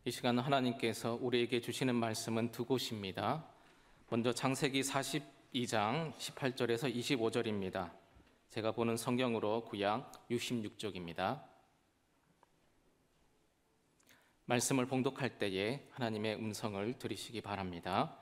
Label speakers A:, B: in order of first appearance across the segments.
A: 이 시간 하나님께서 우리에게 주시는 말씀은 두 곳입니다. 먼저 창세기 42장 18절에서 25절입니다. 제가 보는 성경으로 구약 66쪽입니다. 말씀을 봉독할 때에 하나님의 음성을 들으시기 바랍니다.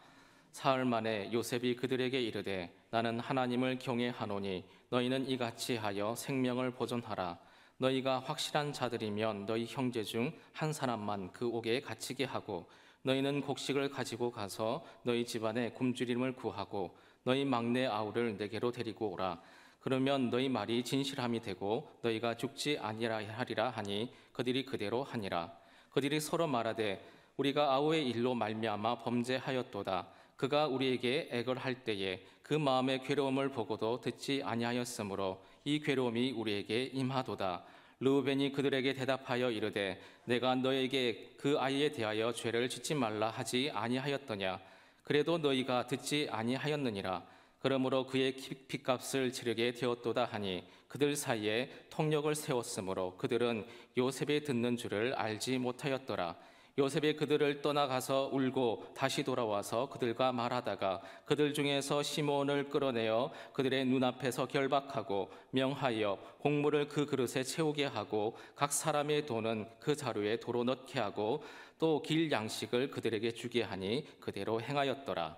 A: 사흘 만에 요셉이 그들에게 이르되 나는 하나님을 경외하노니 너희는 이같이 하여 생명을 보존하라. 너희가 확실한 자들이면 너희 형제 중 한 사람만 그 옥에 갇히게 하고 너희는 곡식을 가지고 가서 너희 집안에 굶주림을 구하고 너희 막내 아우를 내게로 데리고 오라. 그러면 너희 말이 진실함이 되고 너희가 죽지 아니하리라 하니 그들이 그대로 하니라. 그들이 서로 말하되 우리가 아우의 일로 말미암아 범죄하였도다. 그가 우리에게 액을 할 때에 그 마음의 괴로움을 보고도 듣지 아니하였으므로 이 괴로움이 우리에게 임하도다. 르우벤이 그들에게 대답하여 이르되 내가 너에게 그 아이에 대하여 죄를 짓지 말라 하지 아니하였더냐. 그래도 너희가 듣지 아니하였느니라. 그러므로 그의 핏값을 치르게 되었도다 하니 그들 사이에 통역을 세웠으므로 그들은 요셉이 듣는 줄을 알지 못하였더라. 요셉이 그들을 떠나가서 울고 다시 돌아와서 그들과 말하다가 그들 중에서 시몬을 끌어내어 그들의 눈앞에서 결박하고 명하여 곡물을 그 그릇에 채우게 하고 각 사람의 돈은 그 자루에 도로 넣게 하고 또 길 양식을 그들에게 주게 하니 그대로 행하였더라.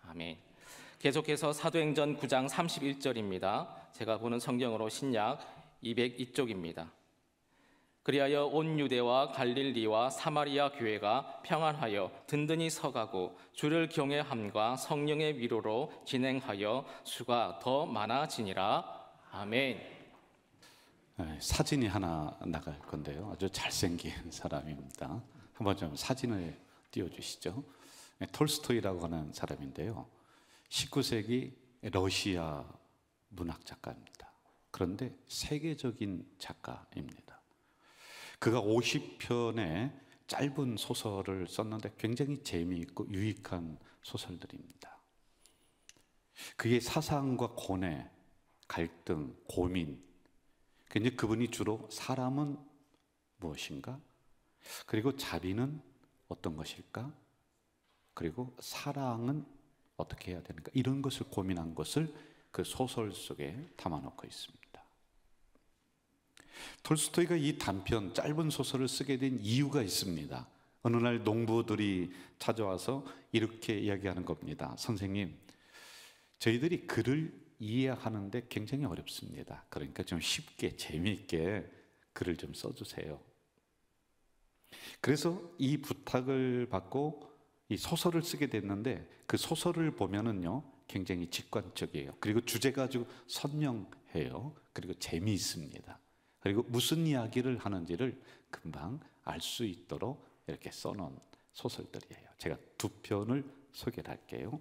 A: 아멘. 계속해서 사도행전 9장 31절입니다. 제가 보는 성경으로 신약 202쪽입니다. 그리하여 온 유대와 갈릴리와 사마리아 교회가 평안하여 든든히 서가고 주를 경외함과 성령의 위로로 진행하여 수가 더 많아지니라. 아멘.
B: 사진이 하나 나갈 건데요. 아주 잘생긴 사람입니다. 한번 좀 사진을 띄워주시죠. 톨스토이라고 하는 사람인데요. 19세기 러시아 문학 작가입니다. 그런데 세계적인 작가입니다. 그가 50편의 짧은 소설을 썼는데 굉장히 재미있고 유익한 소설들입니다. 그의 사상과 고뇌, 갈등, 고민, 근데 그분이 주로 사람은 무엇인가? 그리고 자비는 어떤 것일까? 그리고 사랑은 어떻게 해야 되는가? 이런 것을 고민한 것을 그 소설 속에 담아놓고 있습니다. 톨스토이가 이 단편 짧은 소설을 쓰게 된 이유가 있습니다. 어느 날 농부들이 찾아와서 이렇게 이야기하는 겁니다. 선생님, 저희들이 글을 이해하는데 굉장히 어렵습니다. 그러니까 좀 쉽게 재미있게 글을 좀 써주세요. 그래서 이 부탁을 받고 이 소설을 쓰게 됐는데 그 소설을 보면은요 굉장히 직관적이에요. 그리고 주제가 아주 선명해요. 그리고 재미있습니다. 그리고 무슨 이야기를 하는지를 금방 알 수 있도록 이렇게 써놓은 소설들이에요. 제가 두 편을 소개를 할게요.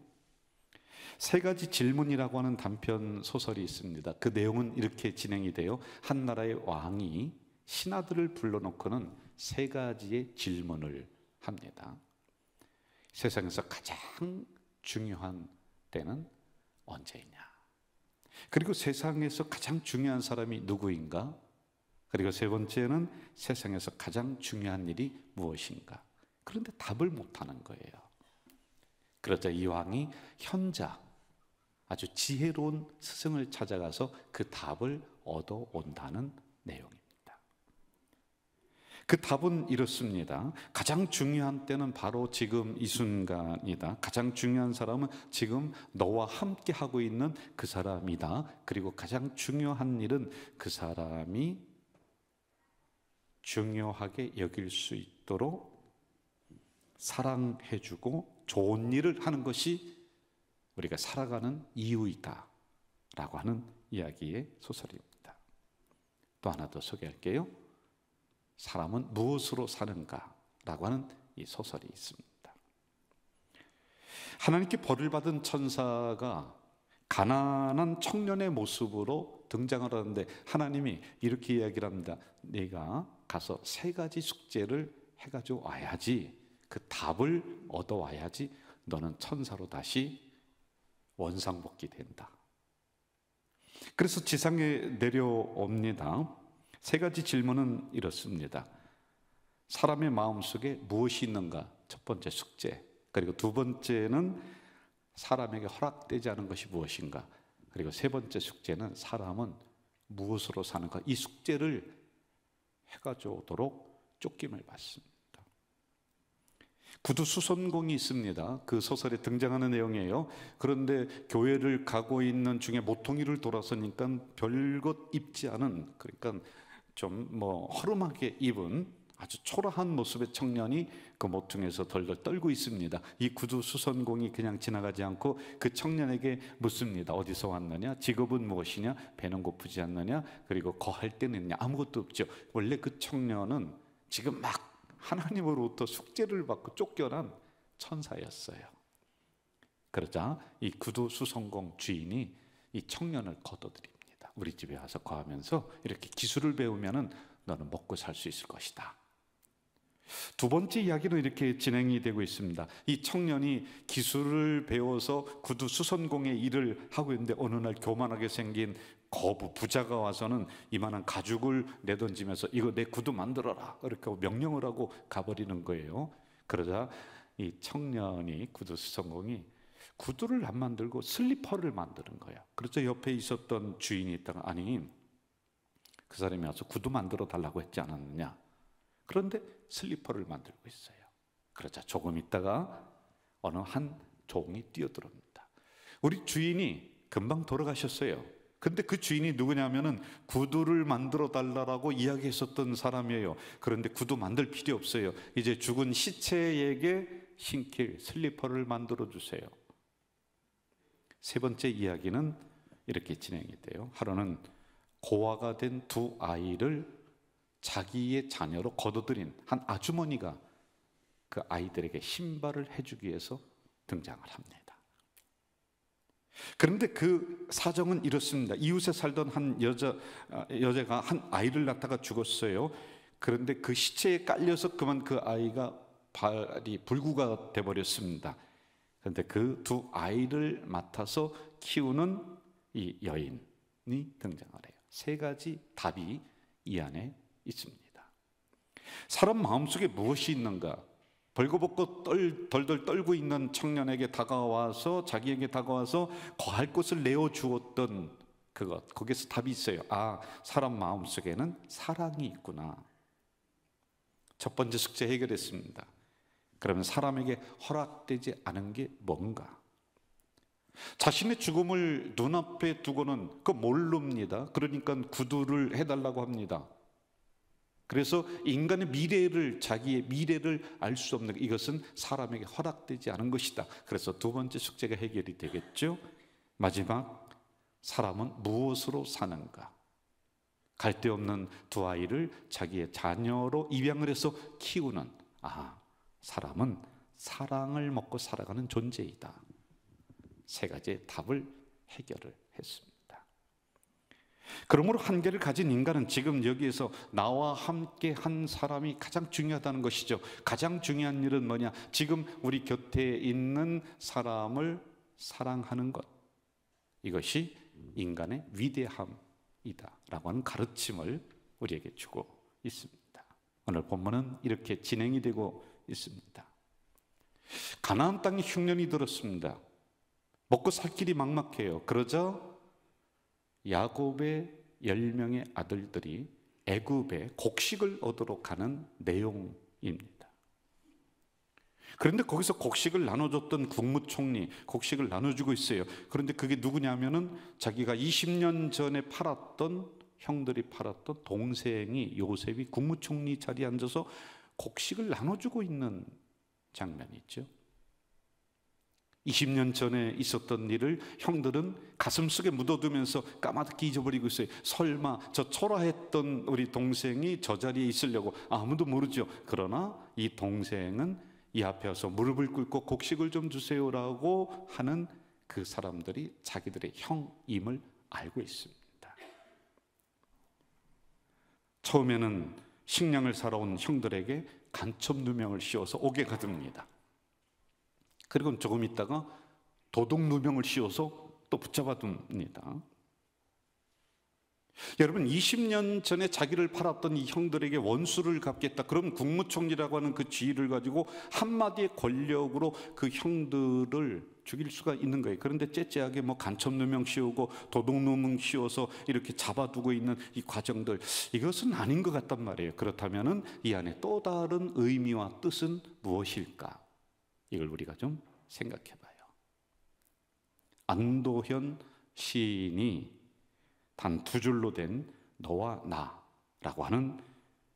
B: 세 가지 질문이라고 하는 단편 소설이 있습니다. 그 내용은 이렇게 진행이 돼요. 한 나라의 왕이 신하들을 불러놓고는 세 가지의 질문을 합니다. 세상에서 가장 중요한 때는 언제이냐? 그리고 세상에서 가장 중요한 사람이 누구인가? 그리고 세 번째는 세상에서 가장 중요한 일이 무엇인가? 그런데 답을 못하는 거예요. 그러자 이 왕이 현자, 아주 지혜로운 스승을 찾아가서 그 답을 얻어온다는 내용입니다. 그 답은 이렇습니다. 가장 중요한 때는 바로 지금 이 순간이다. 가장 중요한 사람은 지금 너와 함께 하고 있는 그 사람이다. 그리고 가장 중요한 일은 그 사람이 중요하게 여길 수 있도록 사랑해주고 좋은 일을 하는 것이 우리가 살아가는 이유이다 라고 하는 이야기의 소설입니다. 또 하나 더 소개할게요. 사람은 무엇으로 사는가 라고 하는 이 소설이 있습니다. 하나님께 벌을 받은 천사가 가난한 청년의 모습으로 등장을 하는데 하나님이 이렇게 이야기를 합니다. 네가 가서 세 가지 숙제를 해가지고 와야지, 그 답을 얻어와야지 너는 천사로 다시 원상복귀 된다. 그래서 지상에 내려옵니다. 세 가지 질문은 이렇습니다. 사람의 마음속에 무엇이 있는가? 첫 번째 숙제. 그리고 두 번째는 사람에게 허락되지 않은 것이 무엇인가? 그리고 세 번째 숙제는 사람은 무엇으로 사는가? 이 숙제를 해가지고도록 쫓김을 받습니다. 구두수선공이 있습니다. 그 소설에 등장하는 내용이에요. 그런데 교회를 가고 있는 중에 모퉁이를 돌아서니까 별것 입지 않은, 그러니까 좀 허름하게 입은 아주 초라한 모습의 청년이 그 모퉁이에서 덜덜 떨고 있습니다. 이 구두수선공이 그냥 지나가지 않고 그 청년에게 묻습니다. 어디서 왔느냐? 직업은 무엇이냐? 배는 고프지 않느냐? 그리고 거할 때는 있냐? 아무것도 없죠. 원래 그 청년은 지금 막 하나님으로부터 숙제를 받고 쫓겨난 천사였어요. 그러자 이 구두수선공 주인이 이 청년을 거둬들입니다. 우리 집에 와서 거하면서 이렇게 기술을 배우면은 너는 먹고 살 수 있을 것이다. 두 번째 이야기는 이렇게 진행이 되고 있습니다. 이 청년이 기술을 배워서 구두수선공의 일을 하고 있는데 어느 날 교만하게 생긴 거부 부자가 와서는 이만한 가죽을 내던지면서 이거 내 구두 만들어라 이렇게 명령을 하고 가버리는 거예요. 그러자 이 청년이 구두수선공이 구두를 안 만들고 슬리퍼를 만드는 거예요. 그래서 옆에 있었던 주인이 있다가 아니 그 사람이 와서 구두 만들어 달라고 했지 않았느냐. 그런데 슬리퍼를 만들고 있어요. 그러자 조금 있다가 어느 한 종이 뛰어들어옵니다. 우리 주인이 금방 돌아가셨어요. 근데 그 주인이 누구냐면은 구두를 만들어 달라고 이야기했었던 사람이에요. 그런데 구두 만들 필요 없어요. 이제 죽은 시체에게 신길 슬리퍼를 만들어 주세요. 세 번째 이야기는 이렇게 진행이 돼요. 하루는 고아가 된 두 아이를 자기의 자녀로 거둬들인 한 아주머니가 그 아이들에게 신발을 해주기 위해서 등장을 합니다. 그런데 그 사정은 이렇습니다. 이웃에 살던 한 여자가 한 아이를 낳다가 죽었어요. 그런데 그 시체에 깔려서 그만 그 아이가 발이 불구가 돼버렸습니다. 그런데 그 두 아이를 맡아서 키우는 이 여인이 등장을 해요. 세 가지 답이 이 안에 있습니다. 사람 마음속에 무엇이 있는가? 벌거벗고 덜덜 떨고 있는 청년에게 다가와서 자기에게 다가와서 거할 곳을 내어주었던 그것, 거기서 답이 있어요. 아, 사람 마음속에는 사랑이 있구나. 첫 번째 숙제 해결했습니다. 그러면 사람에게 허락되지 않은 게 뭔가? 자신의 죽음을 눈앞에 두고는 그 모릅니다. 그러니까 구두를 해달라고 합니다. 그래서 인간의 미래를, 자기의 미래를 알 수 없는 이것은 사람에게 허락되지 않은 것이다. 그래서 두 번째 숙제가 해결이 되겠죠. 마지막, 사람은 무엇으로 사는가? 갈데없는 두 아이를 자기의 자녀로 입양을 해서 키우는, 사람은 사랑을 먹고 살아가는 존재이다. 세 가지의 답을 해결을 했습니다. 그러므로 한계를 가진 인간은 지금 여기에서 나와 함께 한 사람이 가장 중요하다는 것이죠. 가장 중요한 일은 뭐냐? 지금 우리 곁에 있는 사람을 사랑하는 것. 이것이 인간의 위대함이다 라고 하는 가르침을 우리에게 주고 있습니다. 오늘 본문은 이렇게 진행이 되고 있습니다. 가나안 땅에 흉년이 들었습니다. 먹고 살 길이 막막해요. 그러자 야곱의 10명의 아들들이 애굽에 곡식을 얻으러 가는 내용입니다. 그런데 거기서 곡식을 나눠줬던 국무총리, 곡식을 나눠주고 있어요. 그런데 그게 누구냐면은 자기가 20년 전에 형들이 팔았던 동생이 요셉이 국무총리 자리에 앉아서 곡식을 나눠주고 있는 장면이 있죠. 20년 전에 있었던 일을 형들은 가슴속에 묻어두면서 까맣게 잊어버리고 있어요. 설마 저 초라했던 우리 동생이 저 자리에 있으려고? 아무도 모르죠. 그러나 이 동생은 이 앞에 와서 무릎을 꿇고 곡식을 좀 주세요라고 하는 그 사람들이 자기들의 형임을 알고 있습니다. 처음에는 식량을 사러 온 형들에게 간첩 누명을 씌워서 옥에 가둡니다. 그리고 조금 있다가 도둑 누명을 씌워서 또 붙잡아 둡니다. 여러분, 20년 전에 자기를 팔았던 이 형들에게 원수를 갚겠다. 그럼 국무총리라고 하는 그 지위를 가지고 한마디의 권력으로 그 형들을 죽일 수가 있는 거예요. 그런데 째째하게 뭐 간첩 누명 씌우고 도둑 누명 씌워서 이렇게 잡아두고 있는 이 과정들, 이것은 아닌 것 같단 말이에요. 그렇다면은 이 안에 또 다른 의미와 뜻은 무엇일까? 이걸 우리가 좀 생각해 봐요. 안도현 시인이 단 두 줄로 된 너와 나라고 하는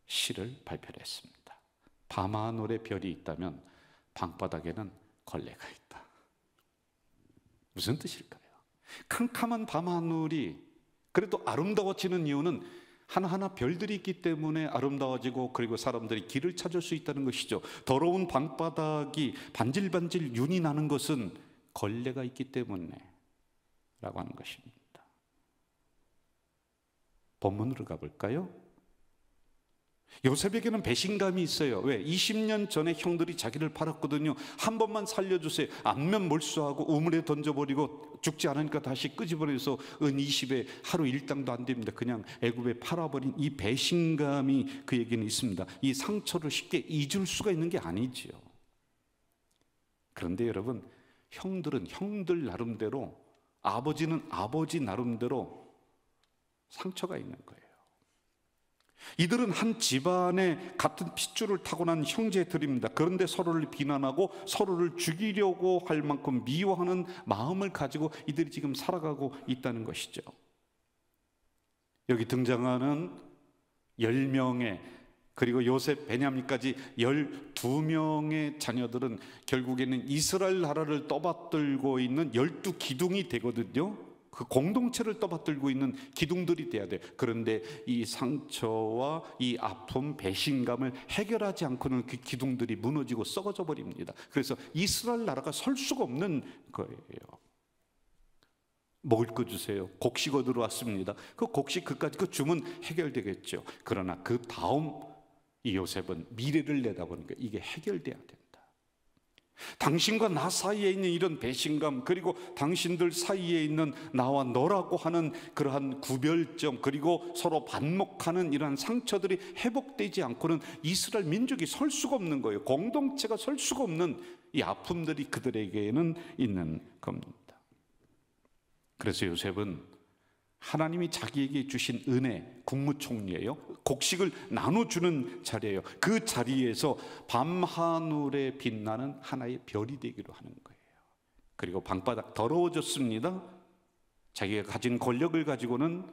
B: 시를 발표를 했습니다. 밤하늘에 별이 있다면 방바닥에는 걸레가 있다. 무슨 뜻일까요? 캄캄한 밤하늘이 그래도 아름다워지는 이유는 하나하나 별들이 있기 때문에 아름다워지고, 그리고 사람들이 길을 찾을 수 있다는 것이죠. 더러운 방바닥이 반질반질 윤이 나는 것은 걸레가 있기 때문에 라고 하는 것입니다. 본문으로 가볼까요? 요셉에게는 배신감이 있어요. 왜? 20년 전에 형들이 자기를 팔았거든요. 한 번만 살려주세요. 안면 몰수하고 우물에 던져버리고 죽지 않으니까 다시 끄집어내서 은 20에 하루 일당도 안 됩니다. 그냥 애굽에 팔아버린 이 배신감이 그에게는 있습니다. 이 상처를 쉽게 잊을 수가 있는 게 아니지요. 그런데 여러분, 형들은 형들 나름대로, 아버지는 아버지 나름대로 상처가 있는 거예요. 이들은 한 집안에 같은 핏줄을 타고난 형제들입니다. 그런데 서로를 비난하고 서로를 죽이려고 할 만큼 미워하는 마음을 가지고 이들이 지금 살아가고 있다는 것이죠. 여기 등장하는 10명의, 그리고 요셉, 베냐민까지 12명의 자녀들은 결국에는 이스라엘 나라를 떠받들고 있는 12기둥이 되거든요. 그 공동체를 떠받들고 있는 기둥들이 돼야 돼요. 그런데 이 상처와 이 아픔, 배신감을 해결하지 않고는 그 기둥들이 무너지고 썩어져 버립니다. 그래서 이스라엘 나라가 설 수가 없는 거예요. 먹을 거 주세요. 곡식어 들어왔습니다. 그 곡식 그까지 그 주문 해결되겠죠. 그러나 그 다음 이 요셉은 미래를 내다보니까 이게 해결돼야 된다. 당신과 나 사이에 있는 이런 배신감, 그리고 당신들 사이에 있는 나와 너라고 하는 그러한 구별점, 그리고 서로 반목하는 이러한 상처들이 회복되지 않고는 이스라엘 민족이 설 수가 없는 거예요. 공동체가 설 수가 없는 이 아픔들이 그들에게는 있는 겁니다. 그래서 요셉은 하나님이 자기에게 주신 은혜, 국무총리예요. 곡식을 나눠주는 자리예요. 그 자리에서 밤하늘에 빛나는 하나의 별이 되기로 하는 거예요. 그리고 방바닥 더러워졌습니다. 자기가 가진 권력을 가지고는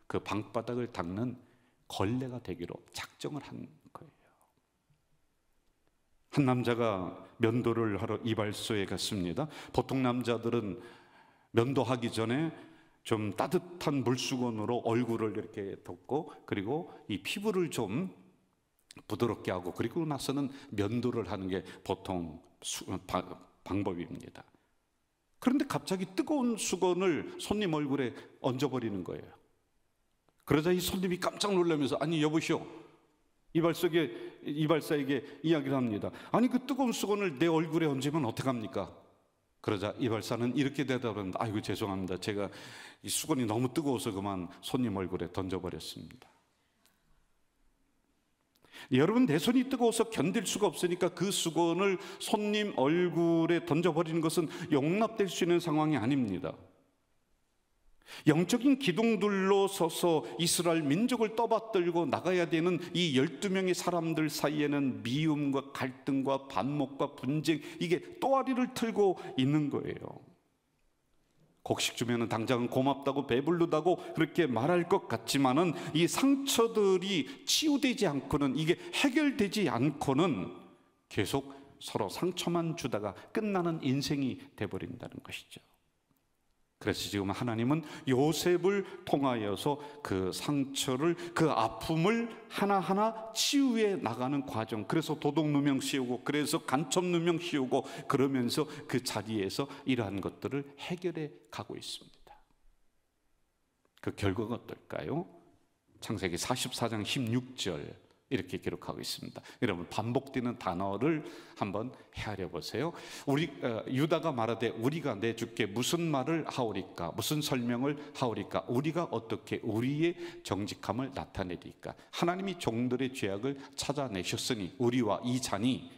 B: 그 방바닥을 닦는 걸레가 되기로 작정을 한 거예요. 한 남자가 면도를 하러 이발소에 갔습니다. 보통 남자들은 면도하기 전에 좀 따뜻한 물수건으로 얼굴을 이렇게 덮고, 그리고 이 피부를 좀 부드럽게 하고, 그리고 나서는 면도를 하는 게 보통 방법입니다. 그런데 갑자기 뜨거운 수건을 손님 얼굴에 얹어버리는 거예요. 그러자 이 손님이 깜짝 놀라면서, 아니 여보시오, 이발사에게 이야기를 합니다. 아니 그 뜨거운 수건을 내 얼굴에 얹으면 어떡합니까? 그러자 이발사는 이렇게 대답합니다. 아이고 죄송합니다. 제가 이 수건이 너무 뜨거워서 그만 손님 얼굴에 던져버렸습니다. 여러분, 내 손이 뜨거워서 견딜 수가 없으니까 그 수건을 손님 얼굴에 던져버리는 것은 용납될 수 있는 상황이 아닙니다. 영적인 기둥들로 서서 이스라엘 민족을 떠받들고 나가야 되는 이 12명의 사람들 사이에는 미움과 갈등과 반목과 분쟁, 이게 또아리를 틀고 있는 거예요. 곡식 주면은 당장은 고맙다고 배부르다고 그렇게 말할 것 같지만은 이 상처들이 치유되지 않고는, 이게 해결되지 않고는 계속 서로 상처만 주다가 끝나는 인생이 돼버린다는 것이죠. 그래서 지금 하나님은 요셉을 통하여서 그 상처를, 그 아픔을 하나하나 치유해 나가는 과정, 그래서 도둑 누명 씌우고, 그래서 간첩 누명 씌우고, 그러면서 그 자리에서 이러한 것들을 해결해 가고 있습니다. 그 결과가 어떨까요? 창세기 44장 16절 이렇게 기록하고 있습니다. 여러분, 반복되는 단어를 한번 헤아려 보세요. 유다가 말하되 우리가 내 주께 무슨 말을 하오리까, 무슨 설명을 하오리까, 우리가 어떻게 우리의 정직함을 나타내리까. 하나님이 종들의 죄악을 찾아내셨으니 우리와 이 잔이,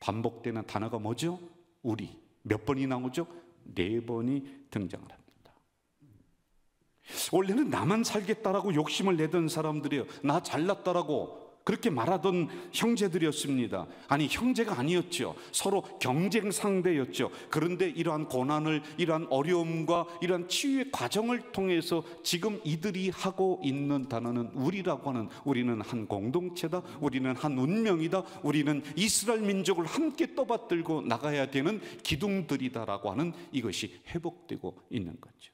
B: 반복되는 단어가 뭐죠? 우리. 몇 번이 나오죠? 4번이 등장을 합니다. 원래는 나만 살겠다라고 욕심을 내던 사람들이요, 나 잘났다라고 그렇게 말하던 형제들이었습니다. 아니, 형제가 아니었죠. 서로 경쟁 상대였죠. 그런데 이러한 고난을, 이러한 어려움과 이러한 치유의 과정을 통해서 지금 이들이 하고 있는 단어는 우리라고 하는, 우리는 한 공동체다, 우리는 한 운명이다, 우리는 이스라엘 민족을 함께 떠받들고 나가야 되는 기둥들이다라고 하는, 이것이 회복되고 있는 거죠.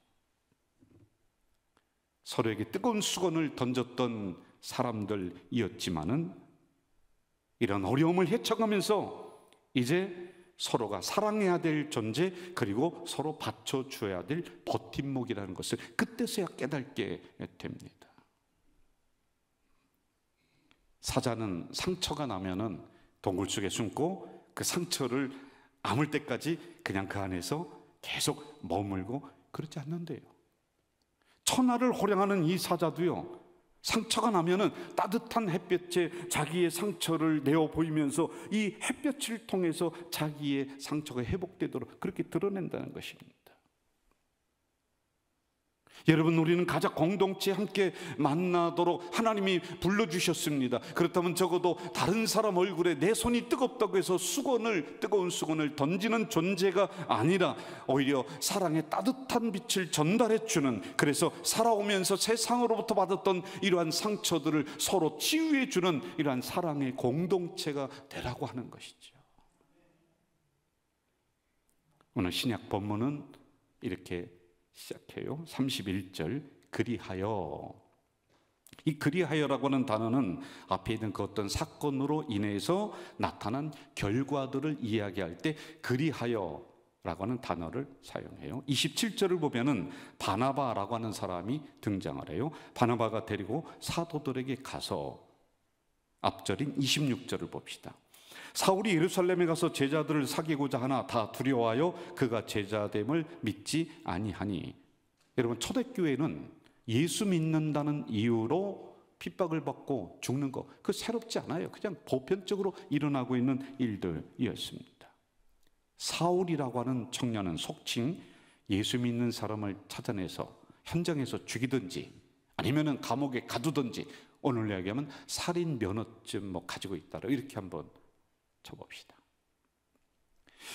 B: 서로에게 뜨거운 수건을 던졌던 사람들이었지만은 이런 어려움을 헤쳐가면서 이제 서로가 사랑해야 될 존재, 그리고 서로 받쳐줘야 될 버팀목이라는 것을 그때서야 깨닫게 됩니다. 사자는 상처가 나면은 동굴 속에 숨고 그 상처를 아물 때까지 그냥 그 안에서 계속 머물고 그러지 않는데요. 천하를 호령하는 이 사자도요, 상처가 나면은 따뜻한 햇볕에 자기의 상처를 내어 보이면서 이 햇볕을 통해서 자기의 상처가 회복되도록 그렇게 드러낸다는 것입니다. 여러분, 우리는 가족 공동체에 함께 만나도록 하나님이 불러주셨습니다. 그렇다면 적어도 다른 사람 얼굴에 내 손이 뜨겁다고 해서 뜨거운 수건을 던지는 존재가 아니라 오히려 사랑의 따뜻한 빛을 전달해주는, 그래서 살아오면서 세상으로부터 받았던 이러한 상처들을 서로 치유해주는 이러한 사랑의 공동체가 되라고 하는 것이죠. 오늘 신약 본문은 이렇게 시작해요. 31절, 그리하여. 이 그리하여라고 하는 단어는 앞에 있는 그 어떤 사건으로 인해서 나타난 결과들을 이야기할 때 그리하여라고 하는 단어를 사용해요. 27절을 보면은 바나바라고 하는 사람이 등장을 해요. 바나바가 데리고 사도들에게 가서, 앞절인 26절을 봅시다. 사울이 예루살렘에 가서 제자들을 사귀고자 하나 다 두려워하여 그가 제자됨을 믿지 아니하니. 여러분, 초대교회는 예수 믿는다는 이유로 핍박을 받고 죽는 거, 그 새롭지 않아요. 그냥 보편적으로 일어나고 있는 일들이었습니다. 사울이라고 하는 청년은 속칭 예수 믿는 사람을 찾아내서 현장에서 죽이든지 아니면은 감옥에 가두든지, 오늘 이야기하면 살인 면허증 가지고 있다, 이렇게 한번 쳐봅시다.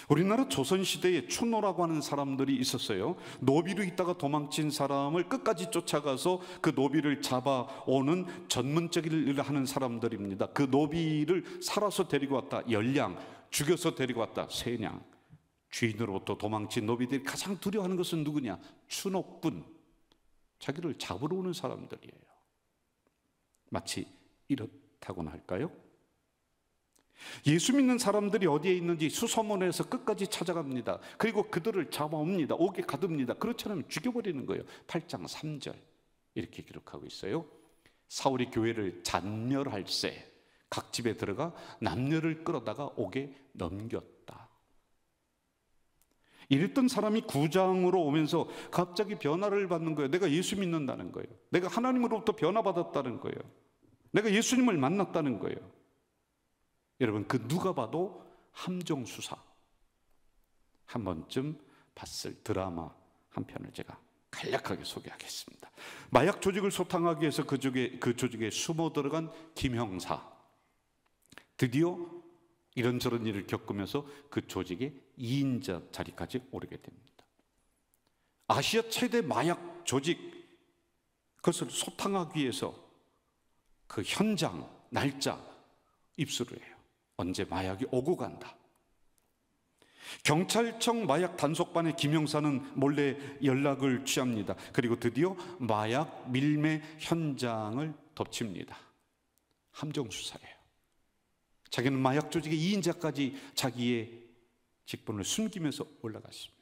B: 우리나라 조선시대에 추노라고 하는 사람들이 있었어요. 노비로 있다가 도망친 사람을 끝까지 쫓아가서 그 노비를 잡아오는 전문적인 일을 하는 사람들입니다. 그 노비를 살아서 데리고 왔다 열량, 죽여서 데리고 왔다 세냥. 주인으로부터 도망친 노비들이 가장 두려워하는 것은 누구냐? 추노꾼, 자기를 잡으러 오는 사람들이에요. 마치 이렇다고나 할까요? 예수 믿는 사람들이 어디에 있는지 수소문해서 끝까지 찾아갑니다. 그리고 그들을 잡아옵니다. 옥에 가둡니다. 그렇지 않으면 죽여버리는 거예요. 8장 3절 이렇게 기록하고 있어요. 사울이 교회를 잔멸할세 각 집에 들어가 남녀를 끌어다가 옥에 넘겼다. 이랬던 사람이 구장으로 오면서 갑자기 변화를 받는 거예요. 내가 예수 믿는다는 거예요. 내가 하나님으로부터 변화받았다는 거예요. 내가 예수님을 만났다는 거예요. 여러분, 그 누가 봐도 함정수사, 한 번쯤 봤을 드라마 한 편을 제가 간략하게 소개하겠습니다. 마약 조직을 소탕하기 위해서 그 조직에 숨어 들어간 김 형사, 드디어 이런저런 일을 겪으면서 그 조직의 2인자 자리까지 오르게 됩니다. 아시아 최대 마약 조직, 그것을 소탕하기 위해서 그 현장, 날짜 입수를 해요. 언제 마약이 오고 간다. 경찰청 마약 단속반의 김 형사는 몰래 연락을 취합니다. 그리고 드디어 마약 밀매 현장을 덮칩니다. 함정수사예요. 자기는 마약 조직의 2인자까지 자기의 직분을 숨기면서 올라갔습니다.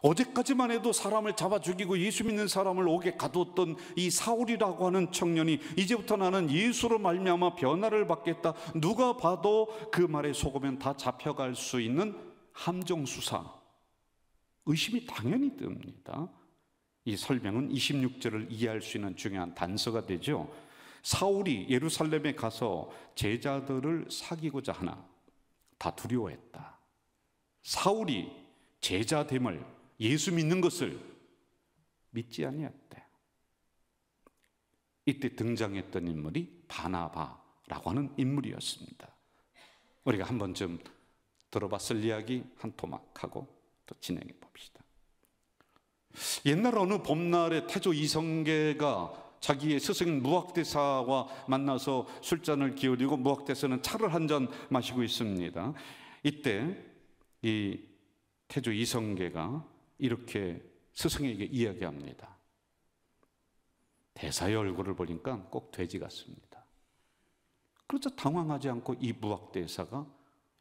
B: 어제까지만 해도 사람을 잡아 죽이고 예수 믿는 사람을 옥에 가두었던 이 사울이라고 하는 청년이 이제부터 나는 예수로 말미암아 변화를 받겠다, 누가 봐도 그 말에 속으면 다 잡혀갈 수 있는 함정수사, 의심이 당연히 듭니다. 이 설명은 26절을 이해할 수 있는 중요한 단서가 되죠. 사울이 예루살렘에 가서 제자들을 사귀고자 하나 다 두려워했다. 사울이 제자됨을, 예수 믿는 것을 믿지 아니했대. 이때 등장했던 인물이 바나바라고 하는 인물이었습니다. 우리가 한 번쯤 들어봤을 이야기 한 토막하고 또 진행해 봅시다. 옛날 어느 봄날에 태조 이성계가 자기의 스승 무학대사와 만나서 술잔을 기울이고 무학대사는 차를 한 잔 마시고 있습니다. 이때 이 태조 이성계가 이렇게 스승에게 이야기합니다. 대사의 얼굴을 보니까 꼭 돼지 같습니다. 그러자 당황하지 않고 이 무학대사가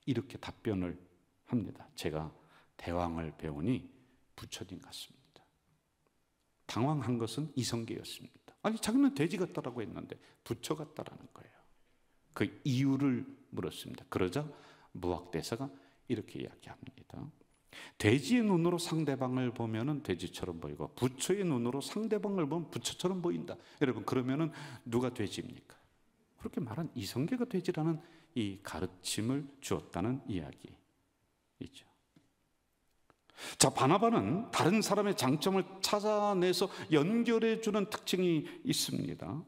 B: 이렇게 답변을 합니다. 제가 대왕을 배우니 부처님 같습니다. 당황한 것은 이성계였습니다. 아니, 자기는 돼지 같다라고 했는데 부처 같다라는 거예요. 그 이유를 물었습니다. 그러자 무학대사가 이렇게 이야기합니다. 돼지의 눈으로 상대방을 보면은 돼지처럼 보이고 부처의 눈으로 상대방을 보면 부처처럼 보인다. 여러분, 그러면은 누가 돼지입니까? 그렇게 말한 이성계가 돼지라는 이 가르침을 주었다는 이야기이죠. 자, 바나바는 다른 사람의 장점을 찾아내서 연결해 주는 특징이 있습니다.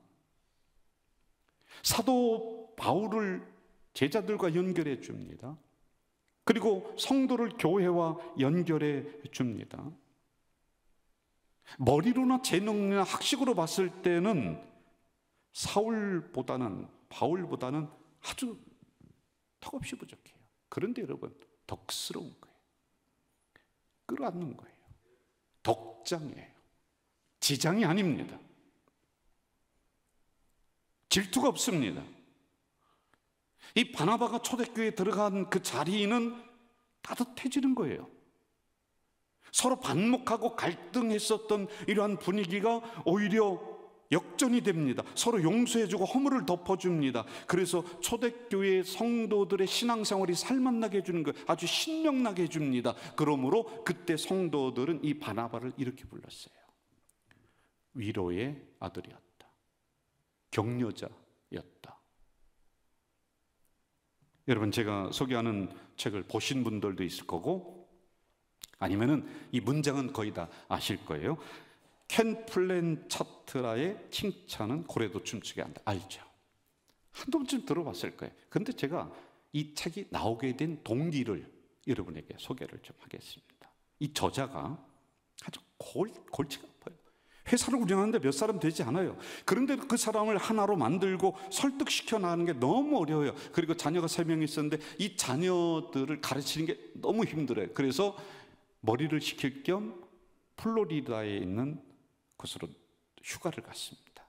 B: 사도 바울을 제자들과 연결해 줍니다. 그리고 성도를 교회와 연결해 줍니다. 머리로나 재능이나 학식으로 봤을 때는 사울보다는, 바울보다는 아주 턱없이 부족해요. 그런데 여러분, 덕스러운 거예요. 끌어안는 거예요. 덕장이에요. 지장이 아닙니다. 질투가 없습니다. 이 바나바가 초대교회에 들어간 그 자리는 따뜻해지는 거예요. 서로 반목하고 갈등했었던 이러한 분위기가 오히려 역전이 됩니다. 서로 용서해주고 허물을 덮어줍니다. 그래서 초대교회 성도들의 신앙생활이 살맛나게 해주는 거예요. 아주 신명나게 해줍니다. 그러므로 그때 성도들은 이 바나바를 이렇게 불렀어요. 위로의 아들이었다. 격려자였다. 여러분, 제가 소개하는 책을 보신 분들도 있을 거고, 아니면은 이 문장은 거의 다 아실 거예요. 켄 플랜차트라의 칭찬은 고래도 춤추게 한다. 알죠? 한두 번쯤 들어봤을 거예요. 그런데 제가 이 책이 나오게 된 동기를 여러분에게 소개를 좀 하겠습니다. 이 저자가 아주 골치가 아파요. 회사를 운영하는데 몇 사람 되지 않아요. 그런데 그 사람을 하나로 만들고 설득시켜 나가는 게 너무 어려워요. 그리고 자녀가 3명이 있었는데 이 자녀들을 가르치는 게 너무 힘들어요. 그래서 머리를 식힐 겸 플로리다에 있는 곳으로 휴가를 갔습니다.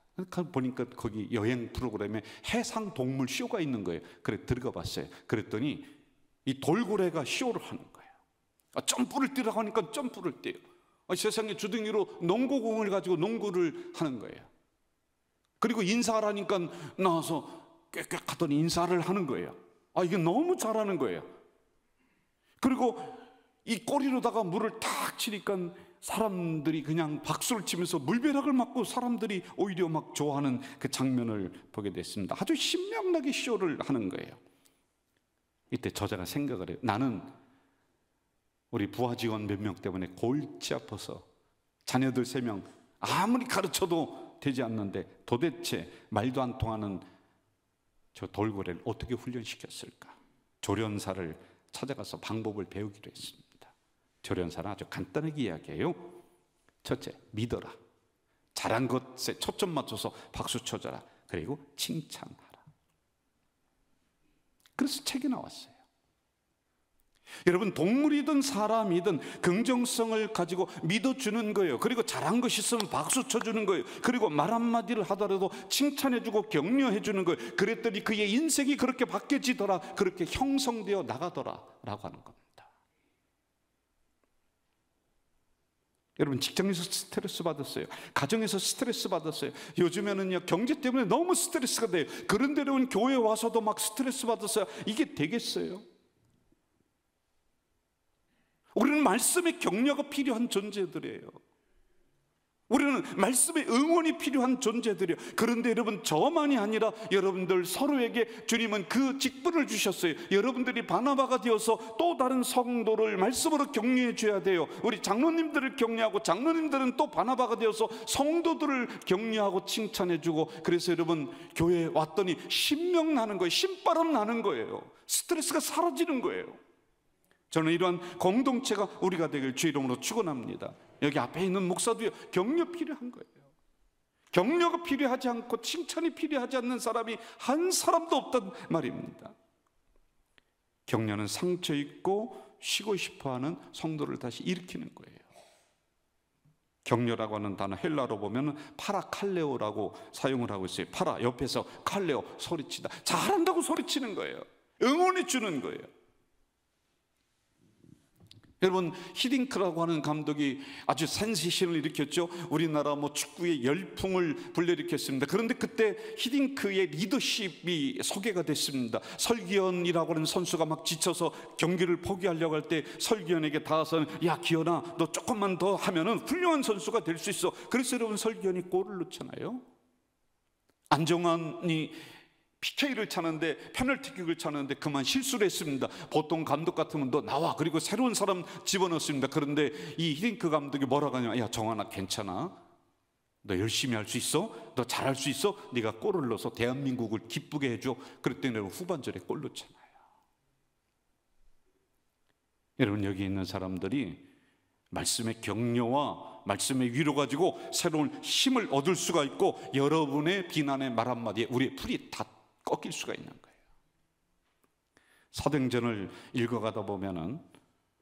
B: 보니까 거기 여행 프로그램에 해상 동물 쇼가 있는 거예요. 그래 들어가 봤어요. 그랬더니 이 돌고래가 쇼를 하는 거예요. 점프를 뛰라고 하니까 점프를 뛰어요. 세상에 주둥이로 농구공을 가지고 농구를 하는 거예요. 그리고 인사하라니까 나와서 꽥꽥 하더니 인사를 하는 거예요. 이게 너무 잘하는 거예요. 그리고 이 꼬리로다가 물을 탁 치니까 사람들이 그냥 박수를 치면서 물벼락을 맞고 사람들이 오히려 막 좋아하는 그 장면을 보게 됐습니다. 아주 신명나게 쇼를 하는 거예요. 이때 저자가 생각을 해요. 나는 우리 부하 직원 몇 명 때문에 골치 아파서 자녀들 3명 아무리 가르쳐도 되지 않는데 도대체 말도 안 통하는 저 돌고래를 어떻게 훈련시켰을까? 조련사를 찾아가서 방법을 배우기로 했습니다. 조련사는 아주 간단하게 이야기해요. 첫째, 믿어라. 잘한 것에 초점 맞춰서 박수 쳐줘라. 그리고 칭찬하라. 그래서 책이 나왔어요. 여러분, 동물이든 사람이든 긍정성을 가지고 믿어주는 거예요. 그리고 잘한 것이 있으면 박수 쳐주는 거예요. 그리고 말 한마디를 하더라도 칭찬해주고 격려해주는 거예요. 그랬더니 그의 인생이 그렇게 바뀌어지더라, 그렇게 형성되어 나가더라 라고 하는 겁니다. 여러분 직장에서 스트레스 받았어요. 가정에서 스트레스 받았어요. 요즘에는요 경제 때문에 너무 스트레스가 돼요. 그런데는 교회 와서도 막 스트레스 받았어요. 이게 되겠어요? 우리는 말씀의 격려가 필요한 존재들이에요. 우리는 말씀의 응원이 필요한 존재들이에요. 그런데 여러분 저만이 아니라 여러분들 서로에게 주님은 그 직분을 주셨어요. 여러분들이 바나바가 되어서 또 다른 성도를 말씀으로 격려해 줘야 돼요. 우리 장로님들을 격려하고 장로님들은 또 바나바가 되어서 성도들을 격려하고 칭찬해 주고, 그래서 여러분 교회에 왔더니 신명 나는 거예요. 신바람 나는 거예요. 스트레스가 사라지는 거예요. 저는 이러한 공동체가 우리가 되길 주 이름으로 축원합니다. 여기 앞에 있는 목사도요, 격려 필요한 거예요. 격려가 필요하지 않고 칭찬이 필요하지 않는 사람이 한 사람도 없단 말입니다. 격려는 상처 입고 쉬고 싶어하는 성도를 다시 일으키는 거예요. 격려라고 하는 단어 헬라로 보면 파라칼레오라고 사용을 하고 있어요. 파라 옆에서 칼레오 소리치다, 잘한다고 소리치는 거예요. 응원해 주는 거예요. 여러분 히딩크라고 하는 감독이 아주 센세이션을 일으켰죠. 우리나라 축구의 열풍을 불러일으켰습니다. 그런데 그때 히딩크의 리더십이 소개가 됐습니다. 설기현이라고 하는 선수가 막 지쳐서 경기를 포기하려고 할 때 설기현에게 닿아서 야 기현아, 너 조금만 더 하면은 훌륭한 선수가 될 수 있어. 그래서 여러분 설기현이 골을 넣잖아요. 안정환이 PK를 차는데, 페널티킥을 차는데 그만 실수를 했습니다. 보통 감독 같으면 너 나와, 그리고 새로운 사람 집어넣습니다. 그런데 이 히딩크 감독이 뭐라고 하냐면 야 정환아 괜찮아, 너 열심히 할 수 있어, 너 잘할 수 있어, 네가 골을 넣어서 대한민국을 기쁘게 해줘. 그랬더니 후반전에 골 넣잖아요. 여러분 여기 있는 사람들이 말씀의 격려와 말씀의 위로 가지고 새로운 힘을 얻을 수가 있고, 여러분의 비난의 말 한마디에 우리의 풀이 다 꺾일 수가 있는 거예요. 사도행전을 읽어가다 보면은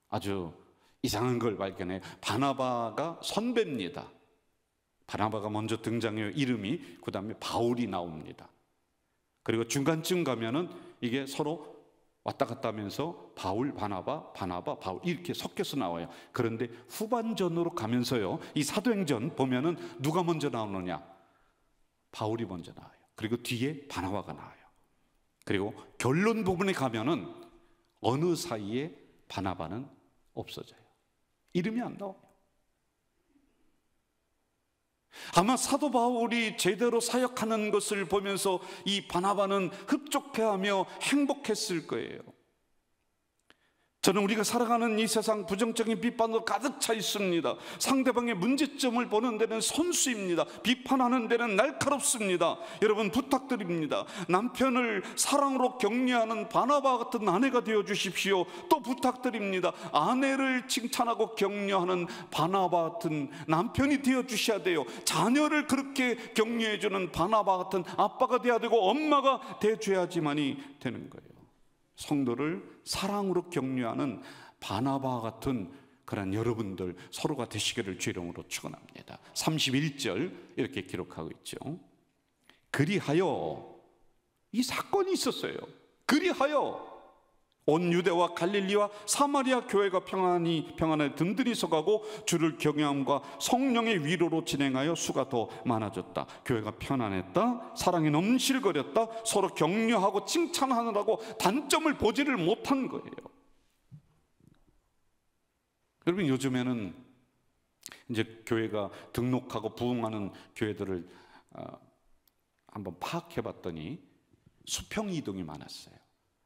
B: 아주 이상한 걸 발견해요. 바나바가 선배입니다. 바나바가 먼저 등장해요. 이름이. 그 다음에 바울이 나옵니다. 그리고 중간쯤 가면은 이게 서로 왔다 갔다 하면서 바울, 바나바, 바나바, 바울 이렇게 섞여서 나와요. 그런데 후반전으로 가면서요, 이 사도행전 보면은 누가 먼저 나오느냐? 바울이 먼저 나와요. 그리고 뒤에 바나바가 나와요. 그리고 결론 부분에 가면은 어느 사이에 바나바는 없어져요. 이름이 안 나와요. 아마 사도 바울이 제대로 사역하는 것을 보면서 이 바나바는 흡족해하며 행복했을 거예요. 저는 우리가 살아가는 이 세상 부정적인 비판으로 가득 차 있습니다. 상대방의 문제점을 보는 데는 선수입니다. 비판하는 데는 날카롭습니다. 여러분 부탁드립니다. 남편을 사랑으로 격려하는 바나바 같은 아내가 되어 주십시오. 또 부탁드립니다. 아내를 칭찬하고 격려하는 바나바 같은 남편이 되어 주셔야 돼요. 자녀를 그렇게 격려해 주는 바나바 같은 아빠가 되어야 되고 엄마가 되어 줘야지만이 되는 거예요. 성도를 사랑으로 격려하는 바나바 같은 그런 여러분들 서로가 되시기를 주 이름으로 축원합니다. 31절 이렇게 기록하고 있죠. 그리하여 이 사건이 있었어요. 그리하여 온 유대와 갈릴리와 사마리아 교회가 평안에 든든히 서가고 주를 경외함과 성령의 위로로 진행하여 수가 더 많아졌다. 교회가 편안했다. 사랑이 넘실거렸다. 서로 격려하고 칭찬하느라고 단점을 보지를 못한 거예요. 여러분 요즘에는 이제 교회가 등록하고 부흥하는 교회들을 한번 파악해 봤더니 수평 이동이 많았어요.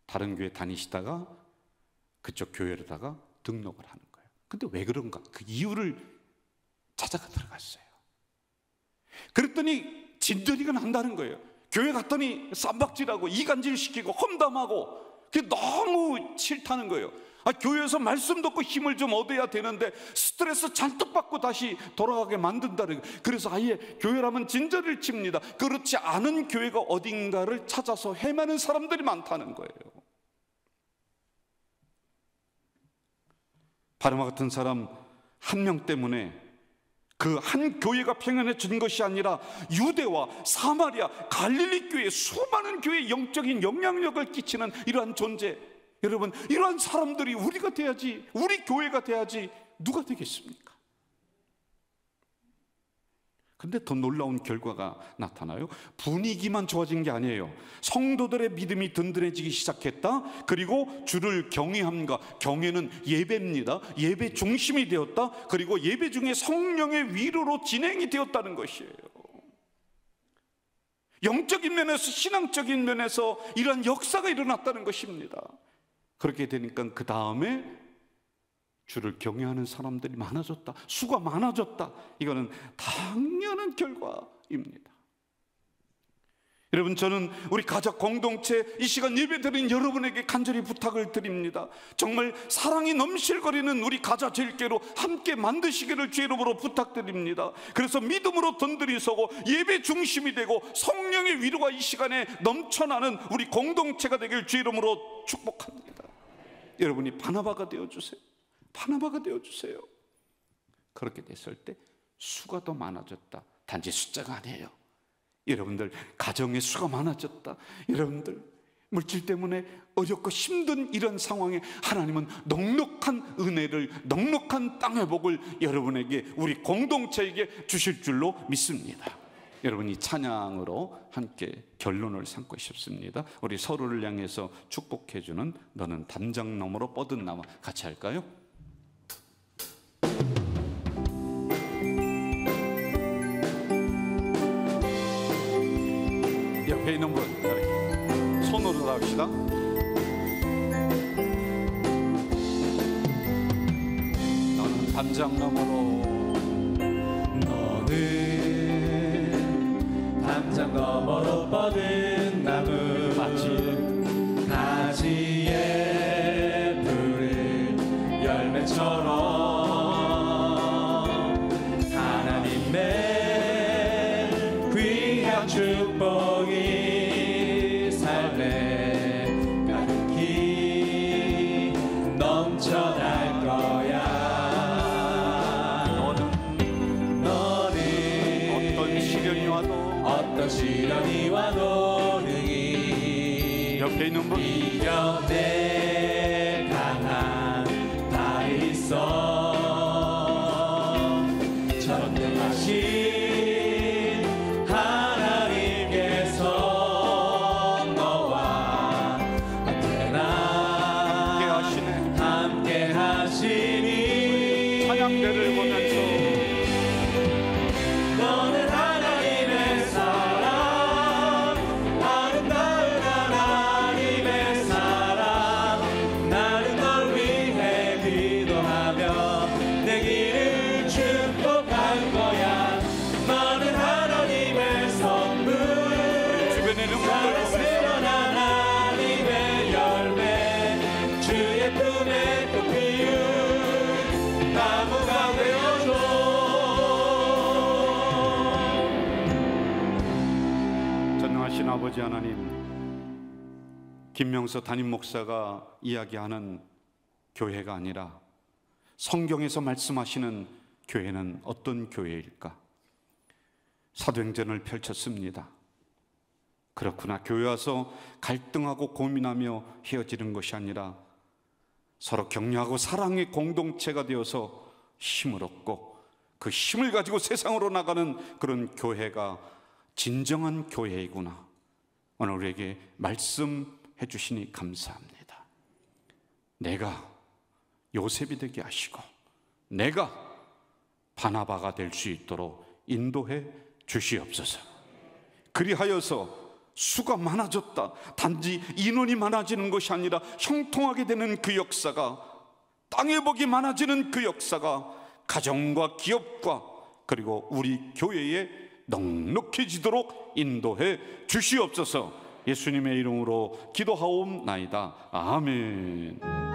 B: 다른 교회 다니시다가 그쪽 교회로다가 등록을 하는 거예요. 근데 왜 그런가? 그 이유를 찾아가 들어갔어요. 그랬더니 진저리가 난다는 거예요. 교회 갔더니 쌈박질하고 이간질시키고 험담하고 그게 너무 싫다는 거예요. 교회에서 말씀 듣고 힘을 좀 얻어야 되는데 스트레스 잔뜩 받고 다시 돌아가게 만든다는 거예요. 그래서 아예 교회라면 진저리를 칩니다. 그렇지 않은 교회가 어딘가를 찾아서 헤매는 사람들이 많다는 거예요. 바나바 같은 사람 한 명 때문에 그 한 교회가 평안해진 것이 아니라 유대와 사마리아, 갈릴리 교회, 수많은 교회에 영적인 영향력을 끼치는 이러한 존재, 여러분 이러한 사람들이 우리가 돼야지, 우리 교회가 돼야지 누가 되겠습니까? 근데 더 놀라운 결과가 나타나요. 분위기만 좋아진 게 아니에요. 성도들의 믿음이 든든해지기 시작했다. 그리고 주를 경외함과, 경외는 예배입니다. 예배 중심이 되었다. 그리고 예배 중에 성령의 위로로 진행이 되었다는 것이에요. 영적인 면에서, 신앙적인 면에서 이러한 역사가 일어났다는 것입니다. 그렇게 되니까 그 다음에 주를 경외하는 사람들이 많아졌다, 수가 많아졌다. 이거는 당연한 결과입니다. 여러분, 저는 우리 가족 공동체 이 시간 예배드린 여러분에게 간절히 부탁을 드립니다. 정말 사랑이 넘실거리는 우리 가자 제일교회로 함께 만드시기를 주의 이름으로 부탁드립니다. 그래서 믿음으로 든든히 서고 예배 중심이 되고 성령의 위로가 이 시간에 넘쳐나는 우리 공동체가 되길 주의 이름으로 축복합니다. 여러분이 바나바가 되어주세요. 바나바가 되어주세요. 그렇게 됐을 때 수가 더 많아졌다. 단지 숫자가 아니에요. 여러분들 가정의 수가 많아졌다. 여러분들 물질 때문에 어렵고 힘든 이런 상황에 하나님은 넉넉한 은혜를, 넉넉한 땅의 복을 여러분에게, 우리 공동체에게 주실 줄로 믿습니다. 여러분이 찬양으로 함께 결론을 삼고 싶습니다. 우리 서로를 향해서 축복해주는 너는 담장 너머로 뻗은 나무 같이 할까요? 옆에 있는 분 손으로 다 합시다. 너는 담장 너머로,
C: 너는 담장 너머로 뻗은 나무, 가지에 푸른 열매처럼 하나님의 귀한 축복이 삶에 가득히 넘쳐날 거야. 어떤 시련이 와도 능히
B: 옆에 있는 분
C: 이겨내 강한 다리 있어. 전능하신 하나님께서 너와 언제나 함께 하시니
B: 찬양대를 보면서
C: 너는 하나님의 사랑, 아름다운 하나님의 사랑. 나는 널 위해 기도하며 내 길을 축복할 거야. 너는 하나님의 선물,
B: 주변에 있는
C: 자랑스러운 하나님의 열매, 주의 품에 꽃 피운 나무가 되어줘.
B: 전능하신 아버지 하나님, 김명서 담임 목사가 이야기하는 교회가 아니라 성경에서 말씀하시는 교회는 어떤 교회일까? 사도행전을 펼쳤습니다. 그렇구나, 교회 와서 갈등하고 고민하며 헤어지는 것이 아니라 서로 격려하고 사랑의 공동체가 되어서 힘을 얻고 그 힘을 가지고 세상으로 나가는 그런 교회가 진정한 교회이구나. 오늘 우리에게 말씀해 주시니 감사합니다. 내가 요셉이 되게 하시고 내가 바나바가 될 수 있도록 인도해 주시옵소서. 그리하여서 수가 많아졌다, 단지 인원이 많아지는 것이 아니라 형통하게 되는 그 역사가, 땅의 복이 많아지는 그 역사가 가정과 기업과 그리고 우리 교회에 넉넉해지도록 인도해 주시옵소서. 예수님의 이름으로 기도하옵나이다. 아멘.